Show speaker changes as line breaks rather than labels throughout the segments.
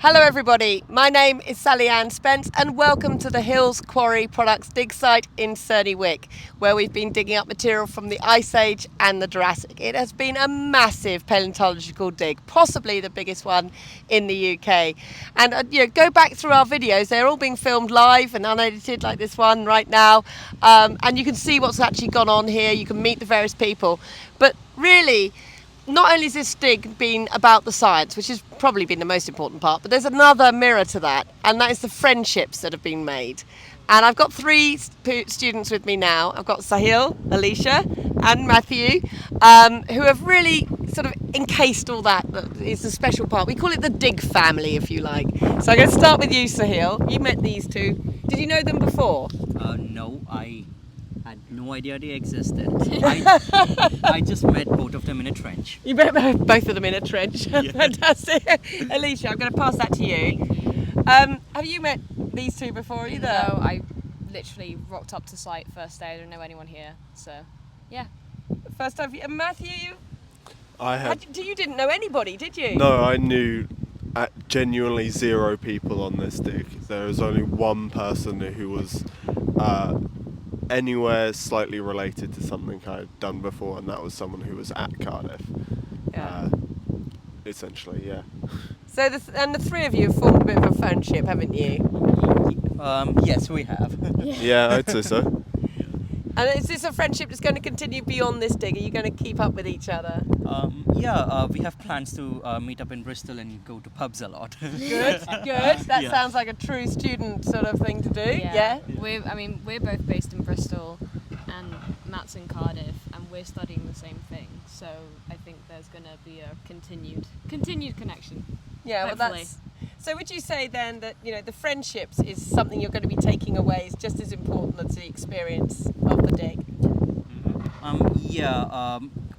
Hello everybody, my name is Sally-Ann Spence and welcome to the Hills Quarry Products dig site in Wick, where we've been digging up material from the Ice Age and the Jurassic. It has been a massive paleontological dig, possibly the biggest one in the UK. And go back through our videos, they're all being filmed live and unedited like this one right now. And you can see what's actually gone on here, you can meet the various people. But really, not only has this dig been about the science, which has probably been the most important part, but there's another mirror to that, and that is the friendships that have been made. And I've got three students with me now. I've got Sahil, Alicia, and Matthew, who have really sort of encased all that. That is the special part. We call it the dig family, if you like. So I'm going to start with you, Sahil. You met these two. Did you know them before?
No, I had no idea they existed. I just met both of them in a trench.
You met both of them in a trench.
Yeah.
Fantastic. Alicia, I'm going to pass that to you. Have you met these two before either?
No, I literally rocked up to site first day. I don't know anyone here, so yeah.
First time. And Matthew, you didn't know anybody, did you?
No, I knew genuinely zero people on this dig. There was only one person who was anywhere slightly related to something I'd done before, and that was someone who was at Cardiff.
Yeah.
Essentially, yeah.
So the three of you have formed a bit of a friendship, haven't you?
Yes, we have.
Yeah, I'd say so.
And is this a friendship that's going to continue beyond this dig? Are you going to keep up with each other?
We have plans to meet up in Bristol and go to pubs a lot.
Good. That
Yeah.
sounds like a true student sort of thing to do. Yeah.
We're both based in Bristol, and Matt's in Cardiff, and we're studying the same thing. So I think there's going to be a continued connection.
Yeah. Well,
Hopefully.
So would you say then that the friendships is something you're going to be taking away is just as important as the experience of the dig?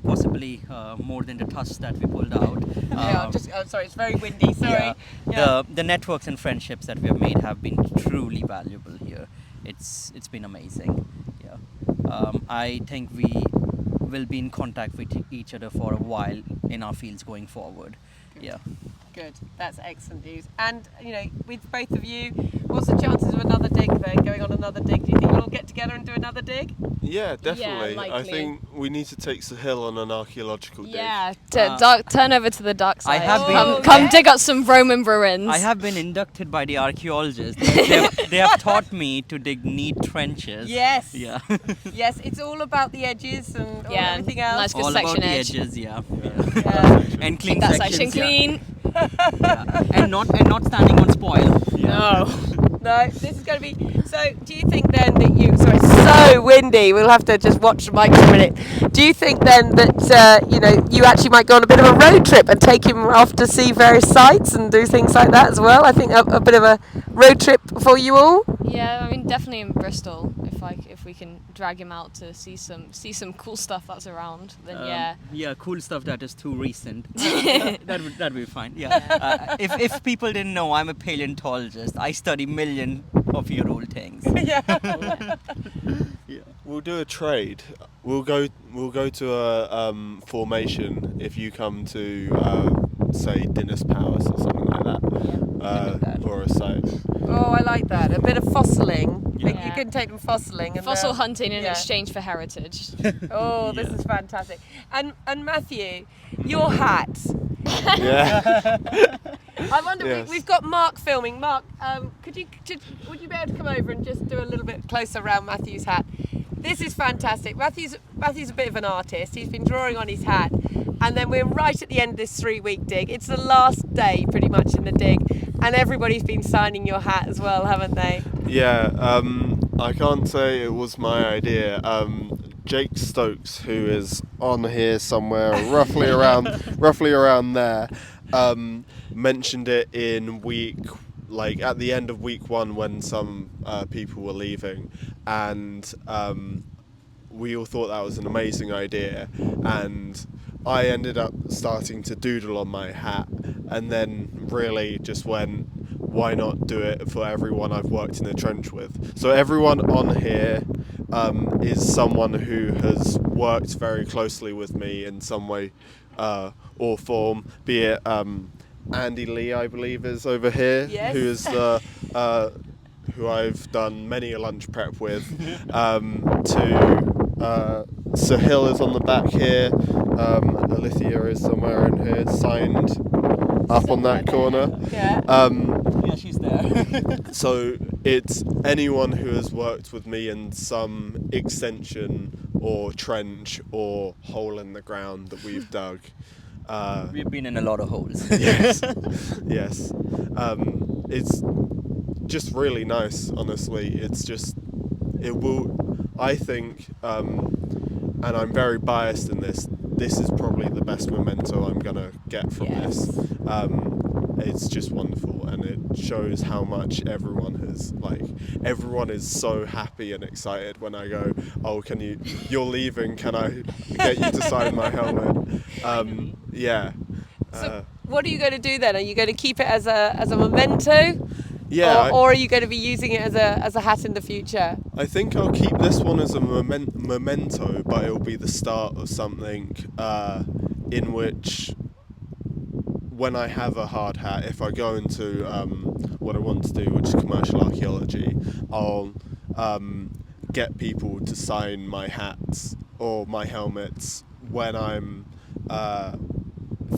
Possibly more than the tusk that we pulled out.
Sorry, it's very windy. Sorry.
Yeah. The networks and friendships that we have made have been truly valuable here. It's been amazing. Yeah. I think we will be in contact with each other for a while in our fields going forward. Yeah.
Good, that's excellent news. And with both of you, what's the chances of another dig then, going on another dig? Do you think you'll get together and do another dig?
Yeah, definitely.
likely.
I think we need to take Sahil on an archaeological dig.
Yeah, turn over to the dark side.
I have been-
Come dig up some Roman ruins.
I have been inducted by the archaeologists. They have taught me to dig neat trenches.
Yes.
Yeah.
Yes, it's all about the edges and everything else.
nice good
All
section
about the
edge.
edges, yeah.
Yeah.
And clean
Keep that
sections,
section
yeah.
clean.
Yeah. And not standing on spoil.
No.
No, this is going to be. So, do you think then that you? Sorry, it's so windy. We'll have to just watch the mic for a minute. Do you think then that you actually might go on a bit of a road trip and take him off to see various sites and do things like that as well? I think a bit of a road trip for you all.
Yeah, I mean definitely in Bristol. If we can drag him out to see some cool stuff that's around, then yeah.
Yeah, cool stuff that is too recent. That'd be fine. Yeah. If people didn't know, I'm a paleontologist. I study million-of-year-old things.
Yeah.
Yeah.
We'll do a trade. We'll go to a formation if you come to say Dinas Palace or something like that. For a site.
Oh, I like that. A bit of fossiling.
Yeah.
You can take them fossiling. And
Fossil hunting in
yeah.
exchange for heritage.
Oh, this
Yeah.
is fantastic. And Matthew, your hat.
Yeah.
I wonder.
Yes.
We've got Mark filming. Mark, would you be able to come over and just do a little bit closer around Matthew's hat? This is fantastic. Matthew's a bit of an artist. He's been drawing on his hat, and then we're right at the end of this 3-week dig. It's the last day, pretty much, in the dig, and everybody's been signing your hat as well, haven't they?
Yeah, I can't say it was my idea. Jake Stokes, who is on here somewhere, roughly around there, mentioned it in at the end of week 1 when some people were leaving, and we all thought that was an amazing idea, and I ended up starting to doodle on my hat, and then really just went, why not do it for everyone I've worked in the trench with? So everyone on here is someone who has worked very closely with me in some way or form, be it Andy Lee, I believe, is over here,
Yes.
who is the who I've done many a lunch prep with. Sahil is on the back here. Alicia is somewhere in here, signed up on that corner.
Yeah.
Yeah, she's there.
So it's anyone who has worked with me in some extension or trench or hole in the ground that we've dug.
We've been in a lot of holes.
Yes, yes. It's just really nice, honestly. It will, I think, and I'm very biased in this, this is probably the best memento I'm going to get from this. It's just wonderful, and it shows how much everyone is so happy and excited when I go, oh, you're leaving, can I get you to sign my helmet? Yeah.
So what are you going to do then? Are you going to keep it as a memento?
Yeah.
Or are you going to be using it as a hat in the future?
I think I'll keep this one as a memento, but it'll be the start of something in which, when I have a hard hat, if I go into what I want to do, which is commercial archaeology, I'll get people to sign my hats or my helmets when I'm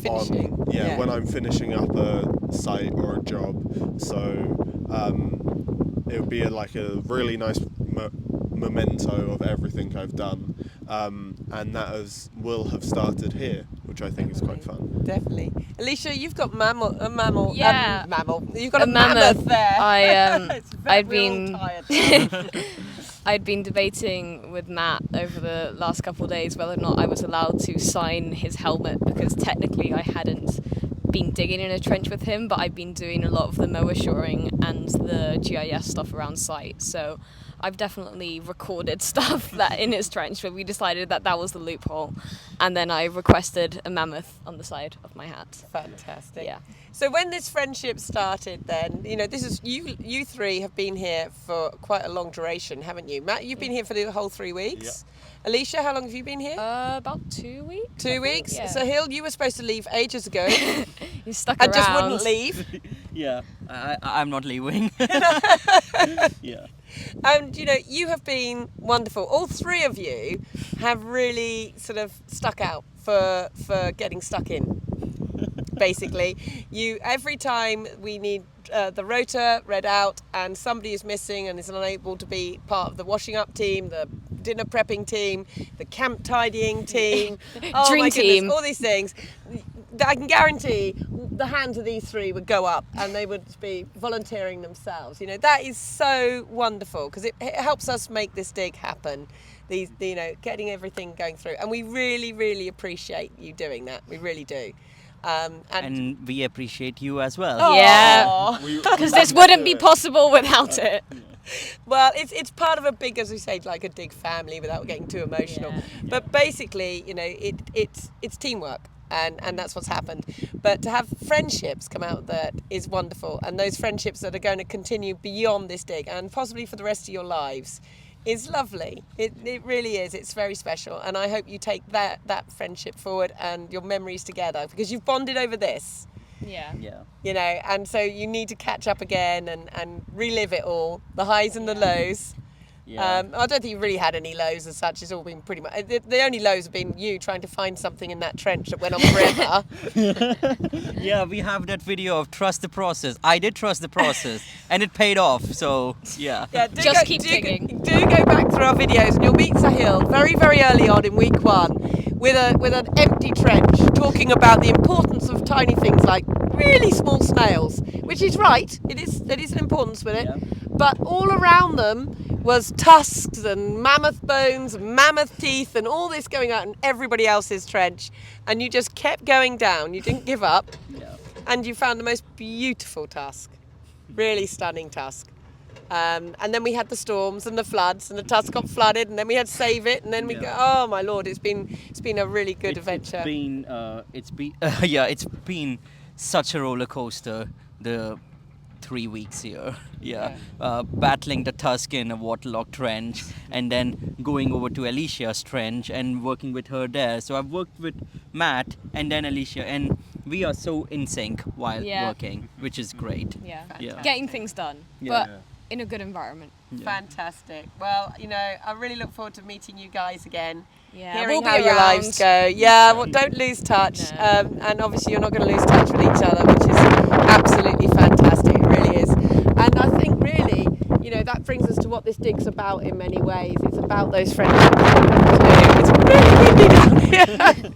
Finishing.
when I'm finishing up a site or a job. So it would be like a really nice memento of everything I've done, and that will have started here, which I think is quite fun.
Definitely. Alicia, you've got a mammal.
Yeah.
Mammal. You've got
A
a mammoth
mammoth.
there.
I'd been debating with Matt over the last couple of days whether or not I was allowed to sign his helmet, because technically I hadn't been digging in a trench with him, but I've been doing a lot of the mower shoring and the GIS stuff around site. So I've definitely recorded stuff that in his trench, but we decided that was the loophole. And then I requested a mammoth on the side of my hat.
Fantastic.
Yeah.
So when this friendship started, then this is you three have been here for quite a long duration, haven't you? Matt, you've been here for the whole 3 weeks. Alicia, how long have you been here?
About 2 weeks.
2 weeks.
Yeah.
Sahil, you were supposed to leave ages ago
He's stuck
and
around.
just wouldn't leave.
Yeah, I'm not leaving. Yeah.
And you have been wonderful. All three of you have really sort of stuck out for getting stuck in. Basically, every time we need the rotor read out and somebody is missing and is unable to be part of the washing up team, the dinner prepping team, the camp tidying team,
Dream
my
team.
goodness, all these things, I can guarantee the hands of these three would go up and they would be volunteering themselves. That is so wonderful, because it helps us make this dig happen. These, getting everything going through, and we really, really appreciate you doing that. We really do.
And we appreciate you as well.
Yeah, because this wouldn't be possible without it.
Well, it's part of a big, as we say, like a dig family, without getting too emotional.
Yeah.
But basically, it's teamwork, and that's what's happened. But to have friendships come out of that is wonderful, and those friendships that are going to continue beyond this dig and possibly for the rest of your lives is lovely. It really is. It's very special, and I hope you take that friendship forward and your memories together, because you've bonded over this.
Yeah.
And so you need to catch up again and relive it all, the highs and the lows.
Yeah.
I don't think you've really had any lows as such. It's all been pretty much, the only lows have been you trying to find something in that trench that went on forever.
Yeah, we have that video of trust the process. I did trust the process, and it paid off. So yeah.
Just keep digging.
Do go back through our videos, and you'll meet Sahil very, very early on in week 1 with an empty trench, talking about the importance of tiny things like really small snails, which is right. It is an importance with it.
Yeah.
But all around them was tusks and mammoth bones and mammoth teeth and all this going out in everybody else's trench, and you just kept going down. You didn't give up.
Yeah.
And you found the most beautiful tusk, really stunning tusk. And then we had the storms and the floods, and the tusk got flooded, and then we had to save it, and then we go, oh my lord, it's been a really good adventure.
It's been such a roller coaster, the 3 weeks here. Battling the tusk in a waterlogged trench, and then going over to Alicia's trench and working with her there. So I've worked with Matt and then Alicia, and we are so in sync while
Yeah.
working, which is great.
Yeah.
Fantastic.
Getting things done,
Yeah.
but
Yeah.
in a good environment.
Yeah.
Fantastic. Well, you know, I really look forward to meeting you guys again.
Yeah,
Hearing
we'll
how
be
your
around.
lives go. Yeah, well, don't lose touch.
No.
And obviously, you're not going to lose touch with each other, which is absolutely fantastic. It really is. And I think, really, you know, that brings us to what this dig's about in many ways. It's about those friendships. It's really windy down here.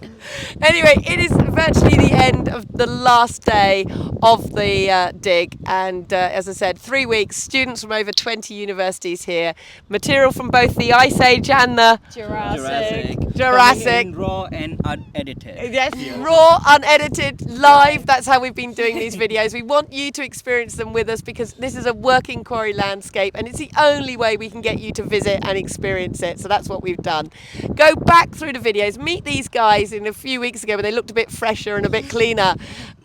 Anyway, it is virtually the end of the last day of the dig, and as I said, 3 weeks, students from over 20 universities here, material from both the Ice Age and the
Jurassic.
Jurassic.
Coming in raw and unedited.
Yes,
Yeah.
raw, unedited, live. That's how we've been doing these videos. We want you to experience them with us because this is a working quarry landscape and it's the only way we can get you to visit and experience it. So that's what we've done. Go back through the videos, meet these guys in a few weeks ago when they looked a bit fresher and a bit cleaner,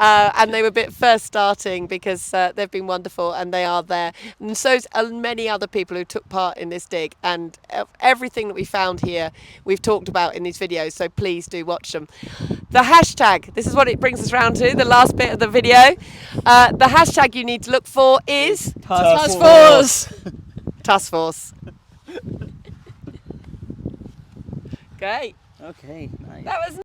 and they were a bit first starting because they've been wonderful and they are there. And so's many other people who took part in this dig, and everything that we found here we've talked about in these videos, so please do watch them. The hashtag, this is what it brings us round to, the last bit of the video. The hashtag you need to look for is
Task
Force. Task Force. Great.
Okay, nice.
That was